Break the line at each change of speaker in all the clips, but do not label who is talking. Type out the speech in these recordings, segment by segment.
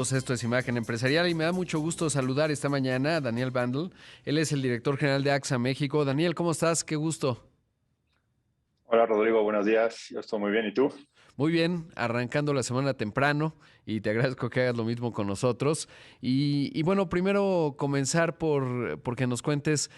Esto es Imagen Empresarial y me da mucho gusto saludar esta mañana a Daniel Bandel. Él es el director general de AXA México. Daniel, ¿cómo estás? Qué gusto.
Hola Rodrigo, buenos días. Yo estoy muy bien. ¿Y tú?
Muy bien, arrancando la semana temprano y te agradezco que hagas lo mismo con nosotros. Y bueno, primero comenzar porque nos cuentes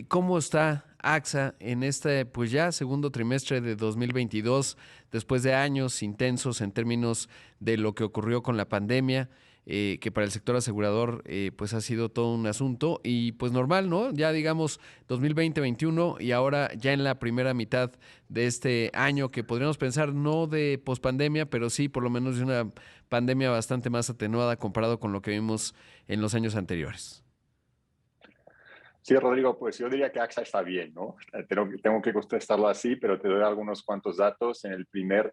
cómo está AXA en este, pues ya segundo trimestre de 2022, después de años intensos en términos de lo que ocurrió con la pandemia. Que para el sector asegurador pues ha sido todo un asunto y pues normal, ¿no? Ya digamos 2020-21 y ahora ya en la primera mitad de este año que podríamos pensar no de pospandemia, pero sí por lo menos de una pandemia bastante más atenuada comparado con lo que vimos en los años anteriores.
Sí, Rodrigo, pues yo diría que AXA está bien, ¿no? Tengo que contestarlo así, pero te doy algunos cuantos datos. En el primer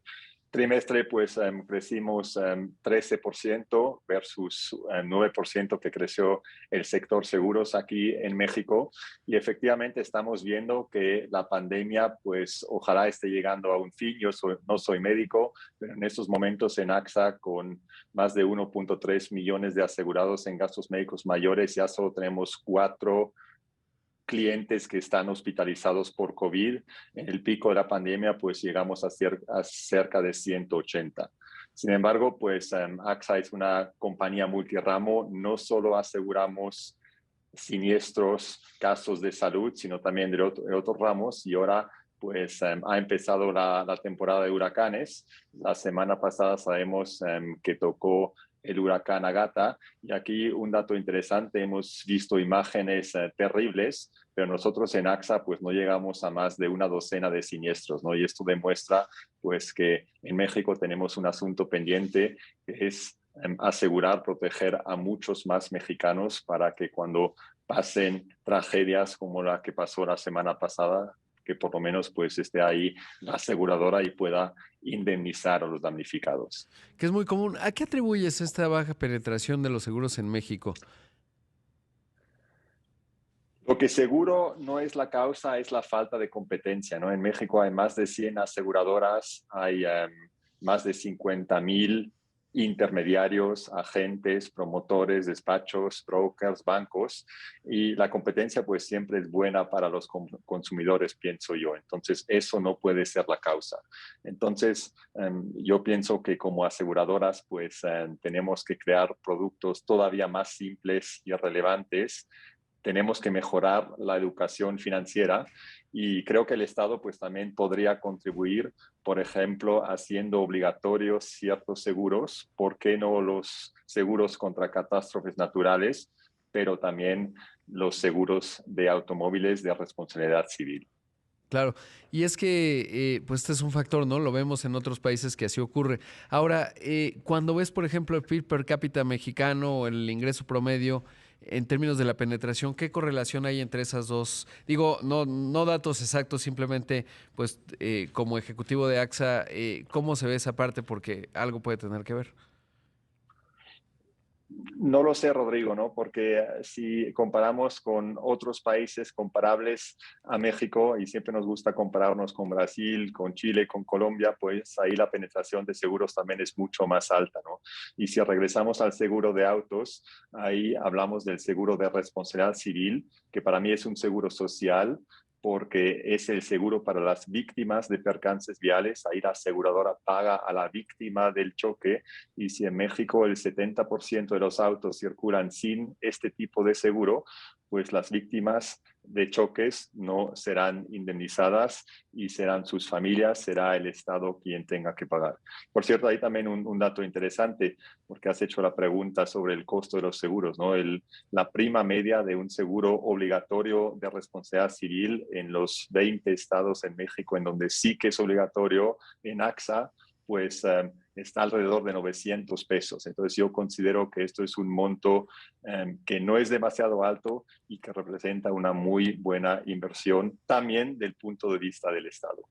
trimestre, pues crecimos 13% versus 9% que creció el sector seguros aquí en México. Y efectivamente estamos viendo que la pandemia, pues ojalá esté llegando a un fin. No soy médico, pero en estos momentos en AXA, con más de 1.3 millones de asegurados en gastos médicos mayores, ya solo tenemos 4 clientes que están hospitalizados por COVID. En el pico de la pandemia, pues llegamos a cerca de 180. Sin embargo, pues AXA es una compañía multiramo. No solo aseguramos siniestros, casos de salud, sino también de otros ramos. Y ahora, pues ha empezado la temporada de huracanes. La semana pasada sabemos que tocó el huracán Agata. Y aquí un dato interesante, hemos visto imágenes terribles, pero nosotros en AXA pues no llegamos a más de una docena de siniestros, ¿no? Y esto demuestra pues que en México tenemos un asunto pendiente que es asegurar, proteger a muchos más mexicanos para que cuando pasen tragedias como la que pasó la semana pasada, que por lo menos pues esté ahí la aseguradora y pueda indemnizar a los damnificados.
Que es muy común. ¿A qué atribuyes esta baja penetración de los seguros en México?
Lo que seguro no es la causa, es la falta de competencia, ¿no? En México hay más de 100 aseguradoras, hay más de 50,000 intermediarios, agentes, promotores, despachos, brokers, bancos, y la competencia pues siempre es buena para los consumidores, pienso yo. Entonces, eso no puede ser la causa. Entonces, yo pienso que como aseguradoras pues tenemos que crear productos todavía más simples y relevantes. Tenemos que mejorar la educación financiera y creo que el Estado pues también podría contribuir, por ejemplo, haciendo obligatorios ciertos seguros. ¿Por qué no los seguros contra catástrofes naturales, pero también los seguros de automóviles de responsabilidad civil?
Claro, y es que pues este es un factor, ¿no? Lo vemos en otros países que así ocurre. Ahora, cuando ves, por ejemplo, el PIB per cápita mexicano o el ingreso promedio en términos de la penetración, ¿qué correlación hay entre esas dos? Digo, no datos exactos, simplemente, pues, como ejecutivo de AXA, ¿cómo se ve esa parte? Porque algo puede tener que ver.
No lo sé, Rodrigo, ¿no? Porque si comparamos con otros países comparables a México, y siempre nos gusta compararnos con Brasil, con Chile, con Colombia, pues ahí la penetración de seguros también es mucho más alta, ¿no? Y si regresamos al seguro de autos, ahí hablamos del seguro de responsabilidad civil, que para mí es un seguro social, porque es el seguro para las víctimas de percances viales. Ahí la aseguradora paga a la víctima del choque, y si en México el 70% de los autos circulan sin este tipo de seguro, pues las víctimas de choques no serán indemnizadas y serán sus familias, será el Estado quien tenga que pagar. Por cierto, hay también un dato interesante, porque has hecho la pregunta sobre el costo de los seguros, ¿no? La prima media de un seguro obligatorio de responsabilidad civil en los 20 estados en México, en donde sí que es obligatorio en AXA, pues está alrededor de 900 pesos. Entonces yo considero que esto es un monto que no es demasiado alto y que representa una muy buena inversión también del punto de vista del Estado.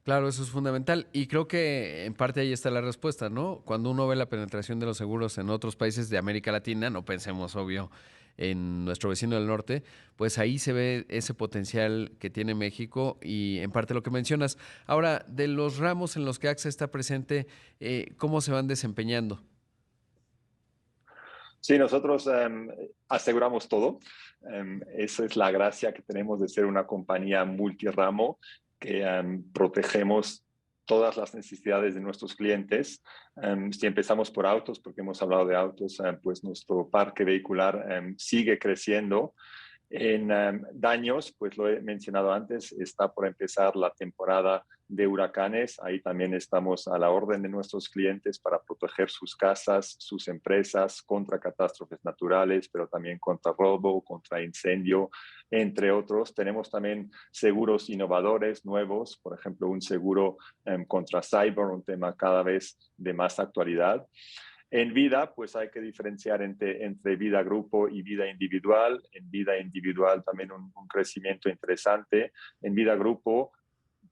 Claro, eso es fundamental y creo que en parte ahí está la respuesta, ¿no? Cuando uno ve la penetración de los seguros en otros países de América Latina, no pensemos obvio en nuestro vecino del norte, pues ahí se ve ese potencial que tiene México y en parte lo que mencionas. Ahora, de los ramos en los que AXA está presente, ¿cómo se van desempeñando?
Sí, nosotros aseguramos todo. Esa es la gracia que tenemos de ser una compañía multiramo que protegemos todas las necesidades de nuestros clientes. Si empezamos por autos, porque hemos hablado de autos, pues nuestro parque vehicular sigue creciendo. En daños, pues lo he mencionado antes, está por empezar la temporada de huracanes. Ahí también estamos a la orden de nuestros clientes para proteger sus casas, sus empresas contra catástrofes naturales, pero también contra robo, contra incendio, entre otros. Tenemos también seguros innovadores nuevos, por ejemplo, un seguro contra cyber, un tema cada vez de más actualidad. En vida, pues hay que diferenciar entre vida grupo y vida individual. En vida individual también un crecimiento interesante. En vida grupo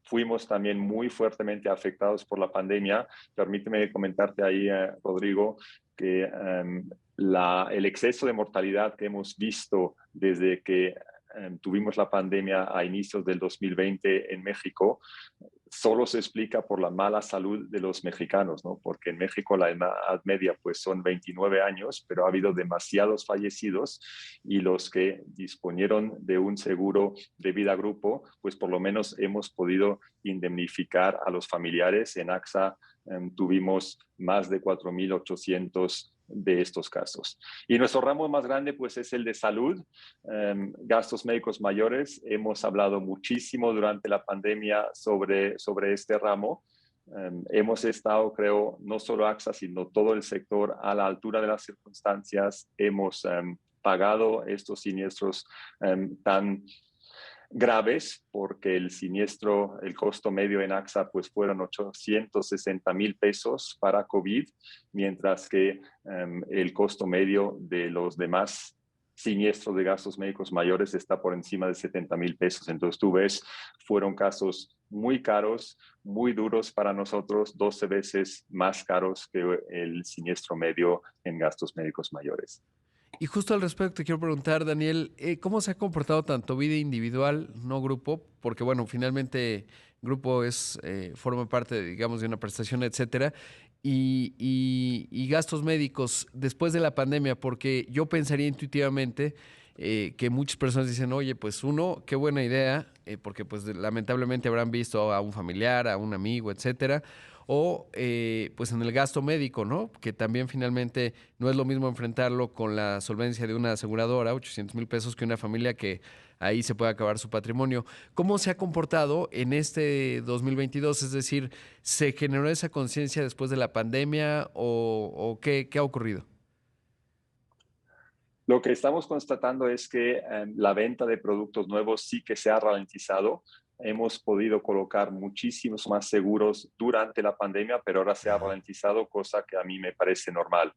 fuimos también muy fuertemente afectados por la pandemia. Permíteme comentarte ahí, Rodrigo, que el exceso de mortalidad que hemos visto desde que tuvimos la pandemia a inicios del 2020 en México, solo se explica por la mala salud de los mexicanos, ¿no? Porque en México la edad media pues son 29 años, pero ha habido demasiados fallecidos y los que disponieron de un seguro de vida grupo, pues por lo menos hemos podido indemnificar a los familiares. En AXA tuvimos más de 4,800 de estos casos. Y nuestro ramo más grande pues es el de salud, gastos médicos mayores. Hemos hablado muchísimo durante la pandemia sobre este ramo. Hemos estado, creo, no solo AXA, sino todo el sector a la altura de las circunstancias. Hemos pagado estos siniestros tan graves, porque el siniestro, el costo medio en AXA, pues fueron 860,000 pesos para COVID, mientras que el costo medio de los demás siniestros de gastos médicos mayores está por encima de 70,000 pesos. Entonces tú ves, fueron casos muy caros, muy duros para nosotros, 12 veces más caros que el siniestro medio en gastos médicos mayores.
Y justo al respecto te quiero preguntar, Daniel, ¿cómo se ha comportado tanto vida individual, no grupo? Porque bueno, finalmente grupo forma parte, digamos, de una prestación, etcétera. Y gastos médicos después de la pandemia, porque yo pensaría intuitivamente que muchas personas dicen, oye, pues uno, qué buena idea, porque pues lamentablemente habrán visto a un familiar, a un amigo, etcétera. O pues en el gasto médico, ¿no? Que también finalmente no es lo mismo enfrentarlo con la solvencia de una aseguradora, 800,000 pesos, que una familia que ahí se puede acabar su patrimonio. ¿Cómo se ha comportado en este 2022? Es decir, ¿se generó esa conciencia después de la pandemia o qué ha ocurrido?
Lo que estamos constatando es que la venta de productos nuevos sí que se ha ralentizado. Hemos podido colocar muchísimos más seguros durante la pandemia, pero ahora se ha ralentizado, cosa que a mí me parece normal.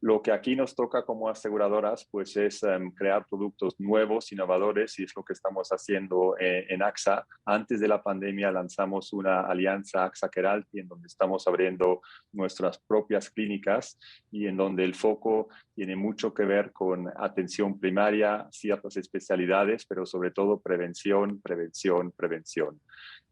Lo que aquí nos toca como aseguradoras, pues es crear productos nuevos, innovadores, y es lo que estamos haciendo en AXA. Antes de la pandemia lanzamos una alianza AXA-Keralty, en donde estamos abriendo nuestras propias clínicas y en donde el foco tiene mucho que ver con atención primaria, ciertas especialidades, pero sobre todo prevención, prevención, prevención.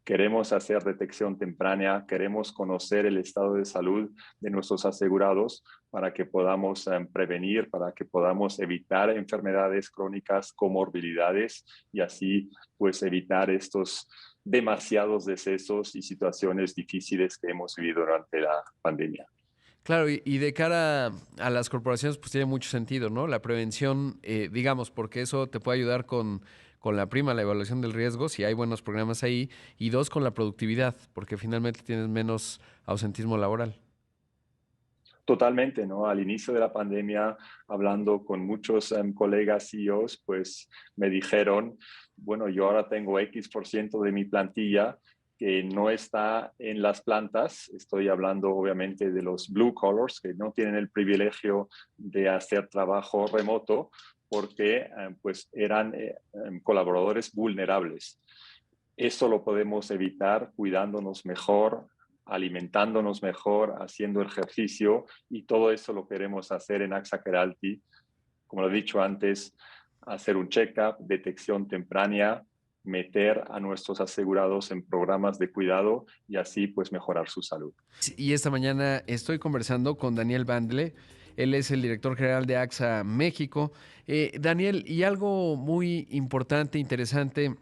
Queremos hacer detección temprana, queremos conocer el estado de salud de nuestros asegurados para que podamos prevenir, para que podamos evitar enfermedades crónicas, comorbilidades y así pues evitar estos demasiados decesos y situaciones difíciles que hemos vivido durante la pandemia.
Claro, y de cara a las corporaciones, pues tiene mucho sentido, ¿no? La prevención, digamos, porque eso te puede ayudar con la prima, la evaluación del riesgo, si hay buenos programas ahí, y dos, con la productividad, porque finalmente tienes menos ausentismo laboral.
Totalmente, ¿no? Al inicio de la pandemia, hablando con muchos colegas CEOs, pues me dijeron, bueno, yo ahora tengo X% de mi plantilla que no está en las plantas. Estoy hablando obviamente de los blue collars, que no tienen el privilegio de hacer trabajo remoto porque pues eran colaboradores vulnerables. Eso lo podemos evitar cuidándonos mejor, alimentándonos mejor, haciendo ejercicio y todo eso lo queremos hacer en AXA Keralty. Como lo he dicho antes, hacer un check-up, detección temprana, meter a nuestros asegurados en programas de cuidado y así pues mejorar su salud.
Sí, y esta mañana estoy conversando con Daniel Bandle. Él es el director general de AXA México. Daniel, y algo muy importante, interesante,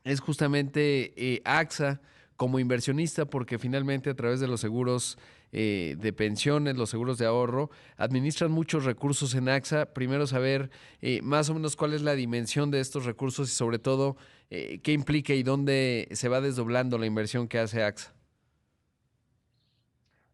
es justamente AXA como inversionista, porque finalmente a través de los seguros de pensiones, los seguros de ahorro, administran muchos recursos en AXA. Primero saber más o menos cuál es la dimensión de estos recursos y sobre todo qué implica y dónde se va desdoblando la inversión que hace AXA.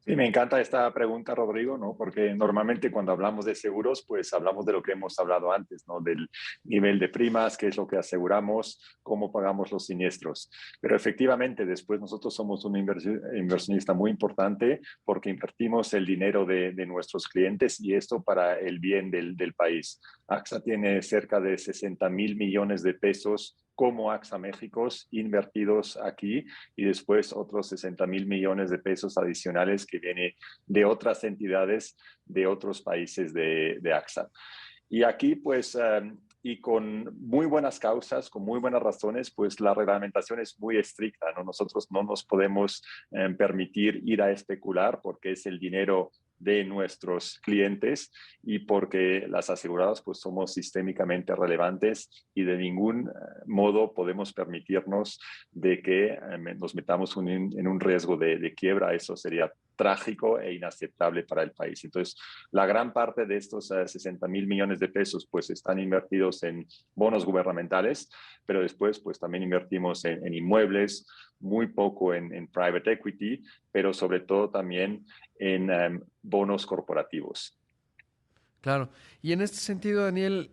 Sí, me encanta esta pregunta, Rodrigo, ¿no? Porque normalmente cuando hablamos de seguros, pues hablamos de lo que hemos hablado antes, ¿no? Del nivel de primas, qué es lo que aseguramos, cómo pagamos los siniestros. Pero efectivamente, después nosotros somos un inversionista muy importante porque invertimos el dinero de nuestros clientes y esto para el bien del país. AXA tiene cerca de 60,000 millones de pesos como AXA México invertidos aquí y después otros 60,000 millones de pesos adicionales que viene de otras entidades de otros países de AXA. Y aquí, pues, y con muy buenas causas, con muy buenas razones, pues la reglamentación es muy estricta, ¿no? Nosotros no nos podemos permitir ir a especular porque es el dinero de nuestros clientes y porque las aseguradoras pues somos sistémicamente relevantes y de ningún modo podemos permitirnos de que nos metamos en un riesgo de quiebra. Eso sería trágico e inaceptable para el país. Entonces, la gran parte de estos 60,000 millones de pesos pues están invertidos en bonos gubernamentales, pero después pues también invertimos en inmuebles, muy poco en private equity, pero sobre todo también en bonos corporativos.
Claro. Y en este sentido, Daniel,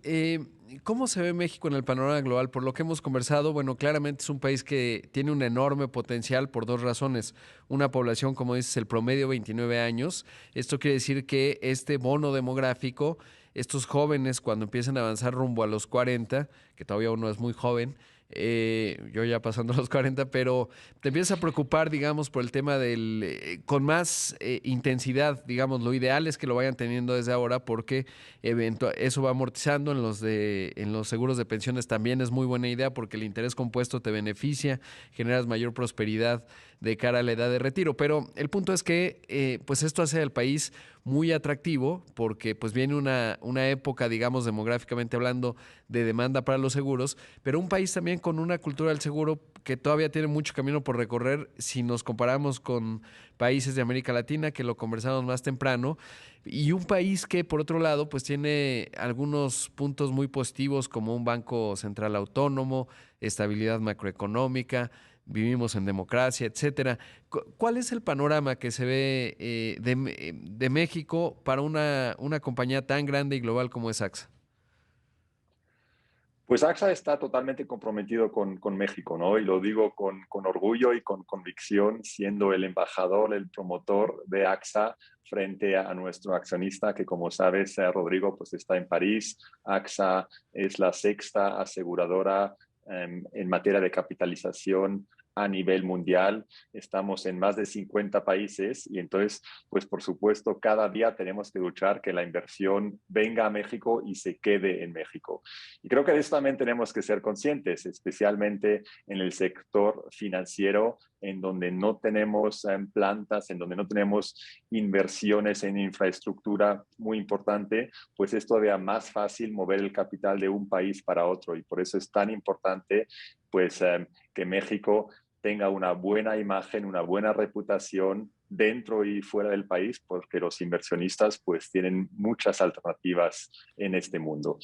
¿cómo se ve México en el panorama global? Por lo que hemos conversado, bueno, claramente es un país que tiene un enorme potencial por dos razones. Una población, como dices, el promedio 29 años. Esto quiere decir que este bono demográfico, estos jóvenes cuando empiezan a avanzar rumbo a los 40, que todavía uno es muy joven, yo ya pasando los 40, pero te empiezas a preocupar, digamos, por el tema del, con más intensidad, digamos, lo ideal es que lo vayan teniendo desde ahora porque eso va amortizando en los seguros de pensiones también es muy buena idea porque el interés compuesto te beneficia, generas mayor prosperidad de cara a la edad de retiro, pero el punto es que pues esto hace al país muy atractivo porque pues viene una época, digamos, demográficamente hablando, de demanda para los seguros, pero un país también con una cultura del seguro que todavía tiene mucho camino por recorrer si nos comparamos con países de América Latina, que lo conversamos más temprano, y un país que por otro lado pues tiene algunos puntos muy positivos como un banco central autónomo, estabilidad macroeconómica, vivimos en democracia, etcétera. ¿Cuál es el panorama que se ve de México para una compañía tan grande y global como es AXA?
Pues AXA está totalmente comprometido con México, ¿no? Y lo digo con orgullo y con convicción, siendo el embajador, el promotor de AXA frente a nuestro accionista, que como sabes, Rodrigo, pues está en París. AXA es la sexta aseguradora en materia de capitalización a nivel mundial. Estamos en más de 50 países y entonces, pues por supuesto, cada día tenemos que luchar que la inversión venga a México y se quede en México. Y creo que de eso también tenemos que ser conscientes, especialmente en el sector financiero, en donde no tenemos plantas, en donde no tenemos inversiones en infraestructura muy importante, pues es todavía más fácil mover el capital de un país para otro. Y por eso es tan importante pues, que México tenga una buena imagen, una buena reputación dentro y fuera del país, porque los inversionistas pues tienen muchas alternativas en este mundo.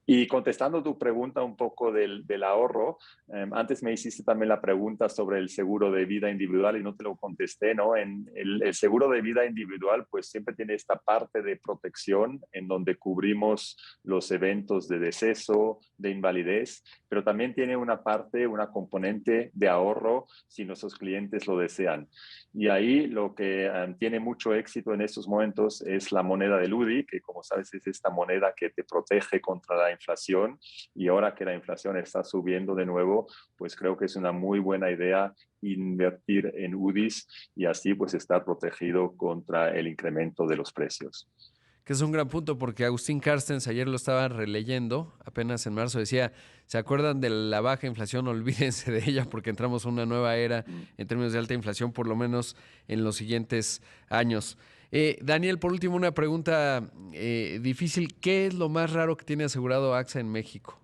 Y contestando tu pregunta un poco del ahorro, antes me hiciste también la pregunta sobre el seguro de vida individual y no te lo contesté, ¿no? En el seguro de vida individual, pues siempre tiene esta parte de protección en donde cubrimos los eventos de deceso, de invalidez, pero también tiene una parte, una componente de ahorro si nuestros clientes lo desean. Y ahí lo que tiene mucho éxito en estos momentos es la moneda del UDI, que como sabes es esta moneda que te protege contra la inflación y ahora que la inflación está subiendo de nuevo, pues creo que es una muy buena idea invertir en UDIs y así pues estar protegido contra el incremento de los precios.
Que es un gran punto porque Agustín Carstens ayer lo estaba releyendo, apenas en marzo decía, ¿se acuerdan de la baja inflación? Olvídense de ella porque entramos a una nueva era en términos de alta inflación, por lo menos en los siguientes años. Daniel, por último, una pregunta difícil. ¿Qué es lo más raro que tiene asegurado AXA en México?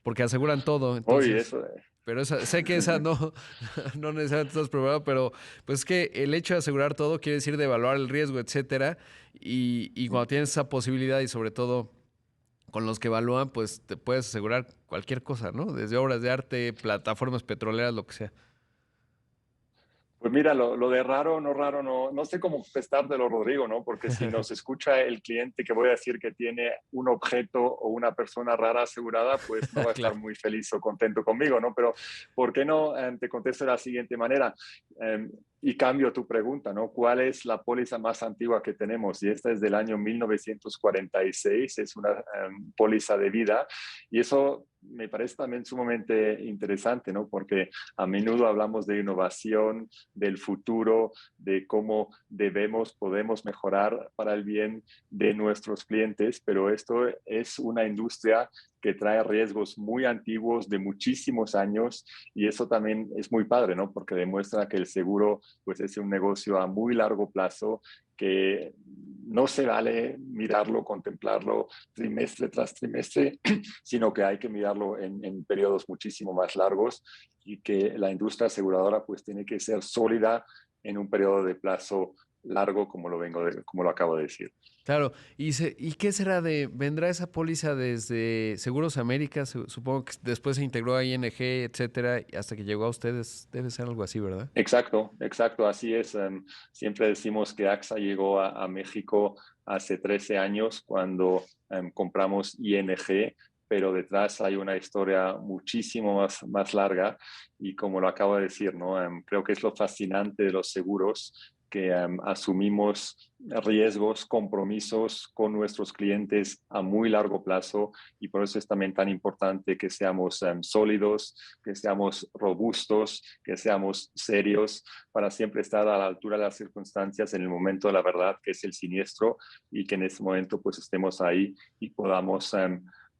Porque aseguran todo,
Oye,
entonces,
eso.
pero sé que esa no, no necesariamente estás preparado, pero pues es que el hecho de asegurar todo quiere decir de evaluar el riesgo, etcétera, y cuando tienes esa posibilidad y sobre todo con los que evalúan, pues te puedes asegurar cualquier cosa, ¿no? Desde obras de arte, plataformas petroleras, lo que sea.
Pues mira, lo de raro, no sé cómo contestártelo, Rodrigo, ¿no? Porque si nos escucha el cliente que voy a decir que tiene un objeto o una persona rara asegurada, pues no va a estar
Claro.
muy feliz o contento conmigo, ¿no? Pero ¿por qué no te contesto de la siguiente manera? Y cambio tu pregunta, ¿no? ¿Cuál es la póliza más antigua que tenemos? Y esta es del año 1946, es una póliza de vida, y eso me parece también sumamente interesante, ¿no? Porque a menudo hablamos de innovación, del futuro, de cómo podemos mejorar para el bien de nuestros clientes, pero esto es una industria que trae riesgos muy antiguos de muchísimos años, y eso también es muy padre, ¿no? Porque demuestra que el seguro pues es un negocio a muy largo plazo, que no se vale mirarlo, contemplarlo trimestre tras trimestre, sino que hay que mirarlo en periodos muchísimo más largos, y que la industria aseguradora pues tiene que ser sólida en un periodo de plazo largo, como lo acabo de decir.
Claro, ¿y qué será vendrá esa póliza desde Seguros América? Supongo que después se integró a ING, etcétera, y hasta que llegó a ustedes, debe ser algo así, ¿verdad?
Exacto, exacto, así es. Siempre decimos que AXA llegó a México hace 13 años cuando compramos ING, pero detrás hay una historia muchísimo más larga, y como lo acabo de decir, ¿no? Creo que es lo fascinante de los seguros, que asumimos riesgos, compromisos con nuestros clientes a muy largo plazo, y por eso es también tan importante que seamos sólidos, que seamos robustos, que seamos serios, para siempre estar a la altura de las circunstancias en el momento de la verdad, que es el siniestro, y que en ese momento pues estemos ahí y podamos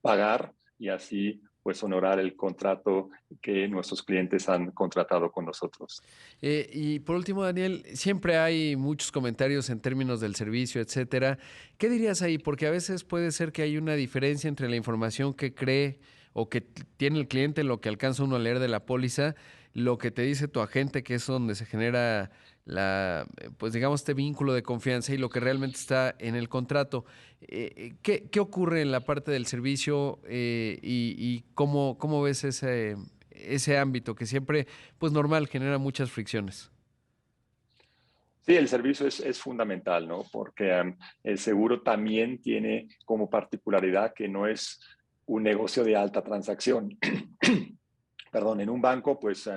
pagar, y así pues honorar el contrato que nuestros clientes han contratado con nosotros.
Y por último, Daniel, siempre hay muchos comentarios en términos del servicio, etcétera. ¿Qué dirías ahí? Porque a veces puede ser que hay una diferencia entre la información que cree o que tiene el cliente, lo que alcanza uno a leer de la póliza, lo que te dice tu agente, que es donde se genera pues digamos, este vínculo de confianza y lo que realmente está en el contrato. ¿Qué ocurre en la parte del servicio y cómo ves ese ámbito que siempre, pues normal, genera muchas fricciones?
Sí, el servicio es fundamental, ¿no? Porque el seguro también tiene como particularidad que no es un negocio de alta transacción. Perdón, en un banco, pues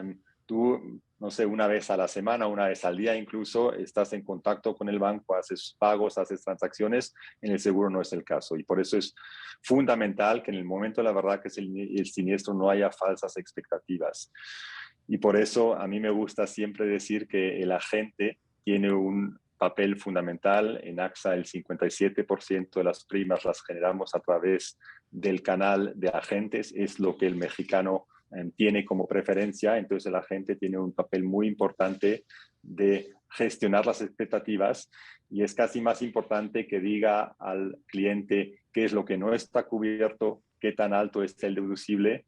tú, no sé, una vez a la semana, una vez al día incluso, estás en contacto con el banco, haces pagos, haces transacciones. En el seguro no es el caso, y por eso es fundamental que en el momento de la verdad, que es el siniestro, no haya falsas expectativas. Y por eso a mí me gusta siempre decir que el agente tiene un papel fundamental. En AXA el 57% de las primas las generamos a través del canal de agentes, es lo que el mexicano tiene como preferencia. Entonces el agente tiene un papel muy importante de gestionar las expectativas, y es casi más importante que diga al cliente qué es lo que no está cubierto, qué tan alto es el deducible,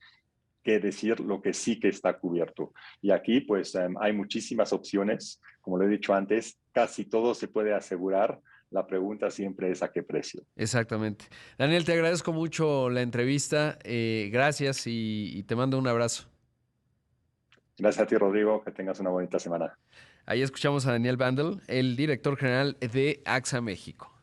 que decir lo que sí que está cubierto. Y aquí pues hay muchísimas opciones. Como lo he dicho antes, casi todo se puede asegurar. La pregunta siempre es a qué precio.
Exactamente. Daniel, te agradezco mucho la entrevista. Gracias y te mando un abrazo.
Gracias a ti, Rodrigo. Que tengas una bonita semana.
Ahí escuchamos a Daniel Bandel, el director general de AXA México.